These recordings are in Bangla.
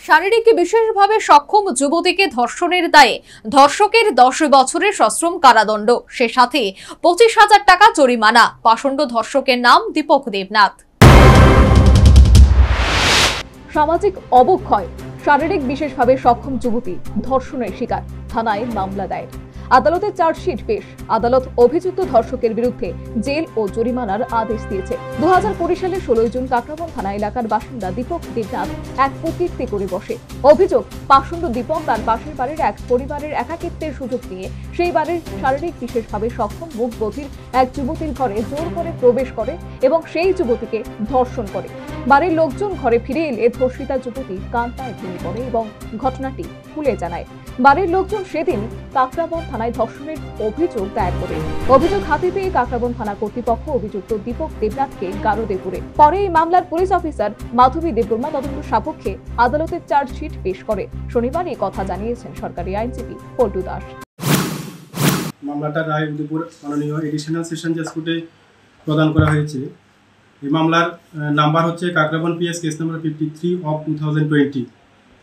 শারীরিক বিশেষভাবে সক্ষম যুবতীকে ধর্ষণের দায়ে ধর্ষকের 10 বছরের সশ্রম কারাদণ্ড, সে সাথে 25,000 টাকা জরিমানা। পাষণ্ড ধর্ষকের নাম দীপক দেবনাথ। সামাজিক অবক্ষয়, শারীরিক বিশেষভাবে সক্ষম যুবতী ধর্ষণের শিকার, থানায় মামলা দায়ের। আদালতে চার্জশিট পেশ। আদালত অভিযুক্ত ধর্ষকের বিরুদ্ধে জেল ও জরিমানার আদেশ দিয়েছে। 2020 সালের 16 জুন কাকরাবন থানা এলাকার বাসিন্দা দীপক দেবনাথ এক কুকীর্তি করে বসে। অভিযোগ, পাষণ্ড দীপক তার পাশের বাড়ির এক পরিবারের একাকিত্বের সুযোগ নিয়ে সেই বাড়ির শারীরিক বিশেষভাবে সক্ষম মুখ বধির এক যুবতীর ঘরে জোর করে প্রবেশ করে এবং সেই যুবতীকে ধর্ষণ করে। বাড়ির লোকজন ঘরে ফিরে এলে ধর্ষিতা যুবতী কান্নায় ভেঙে পড়ে এবং ঘটনাটি খুলে জানায়। বাড়ির লোকজন সেদিন কাকরাবন থানায় ধর্ষণের অভিযোগ দায়ের করে। অভিযোগ হাতে পেয়ে কাকরাবন থানা কর্তৃপক্ষ অভিযুক্ত দীপক দেবনাথকে গারদে পুরে। পরে এই মামলার পুলিশ অফিসার মাধবী দেববর্মা তদন্ত সাপেক্ষে আদালতে চার্জশিট পেশ করে। শনিবার এই কথা জানিয়েছেন সরকারি আইনজীবী পল্টু দাস। মামলাটা রায় উদয়পুর মাননীয় এডিশনাল সেশন জাজ কোর্টে প্রদান করা হয়েছে। এই মামলার নাম্বার হচ্ছে Kakraban PS case number 53 of 2020।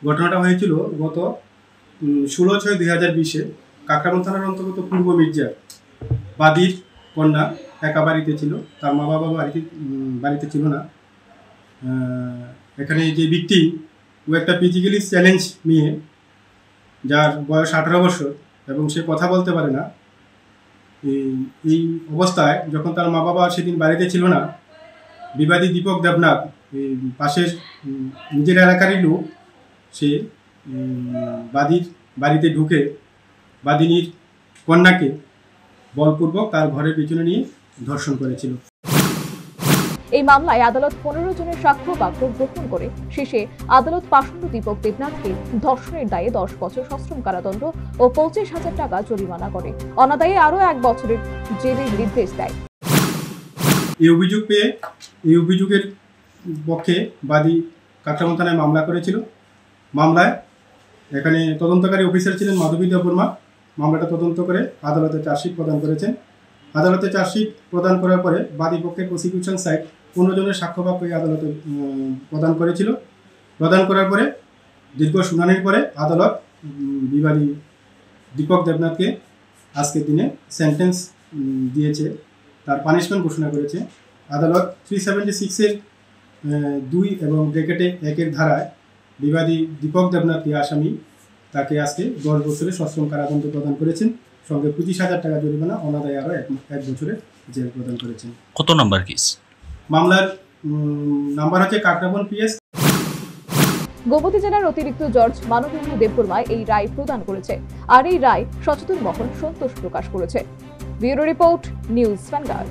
ঘটনাটা হয়েছিল গত 16/6/2020 কাকরাবন থানার অন্তর্গত পূর্ব মির্জার বাদীর কন্যা একা বাড়িতে ছিল, তার মা বাবা বাড়িতে ছিল না। এখানে যে ভিকটিম ও একটা ফিজিক্যালি চ্যালেঞ্জ মেয়ে, যার বয়স 18 বছর এবং সে কথা বলতে পারে না। এই অবস্থায় যখন তার মা বাবা সেদিন বাড়িতে ছিল না, বিবাদী দীপক দেবনাথ পাশের নিজের এলাকারই লোক, সে বাদীর বাড়িতে ঢুকে বাদিনীর কন্যাকে বলপূর্বক তার ঘরের পিছনে নিয়ে ধর্ষণ করেছিল। এই মামলায় আদালত 15 জনের সাক্ষ্য বাক্য গ্রহণ করে শেষে আদালত পাষণ্ড দীপক দেবনাথকে ধর্ষণের দায়ে 10 বছর সশ্রম কারাদণ্ড ও 25,000 টাকা জরিমানা করে। অনাদায়ে আরও 1 বছরের জেলের নির্দেশ দেয়। এই অভিযোগের পক্ষে বাদী কাকরাবন থানায় মামলা করেছিল। মামলায় এখানে তদন্তকারী অফিসার ছিলেন মাধবী দেববর্মা। মামলাটা তদন্ত করে আদালতে চার্জশিট প্রদান করেছেন। আদালতে চার্জশিট প্রদান করার পরে বাদী পক্ষের প্রসিকিউশন সাইড 15 জনের সাক্ষ্যবাক্য আদালতে প্রদান করেছিল। প্রদান করার পরে দীর্ঘ শুনানির পরে আদালত বিবাদী দীপক দেবনাথকে আজকের দিনে সেন্টেন্স দিয়েছে, তার পানিশমেন্ট ঘোষণা করেছে। আদালত 376-এর 2 এবং ব্র্যাকেটে 1-এর ধারায় বিবাদী দীপক দেবনাথকে আসামি, তাকে আজকে 10 বছরের সশ্রম কারাদণ্ড প্রদান করেছেন, সঙ্গে 25,000 টাকা জরিমানা, অনাদায়ে আরও 1 বছরের জেল প্রদান করেছেন। কত নাম্বার কেস? মামলার নাম্বার হচ্ছে কাকরাবন পিএস। গোমতী জেলার অতিরিক্ত জজ মানবেন্দ্র দেববর্মা এই রায় প্রদান করেছে, আর এই রায় সচেতন মহল সন্তোষ প্রকাশ করেছে। Bureau report, news vanguard.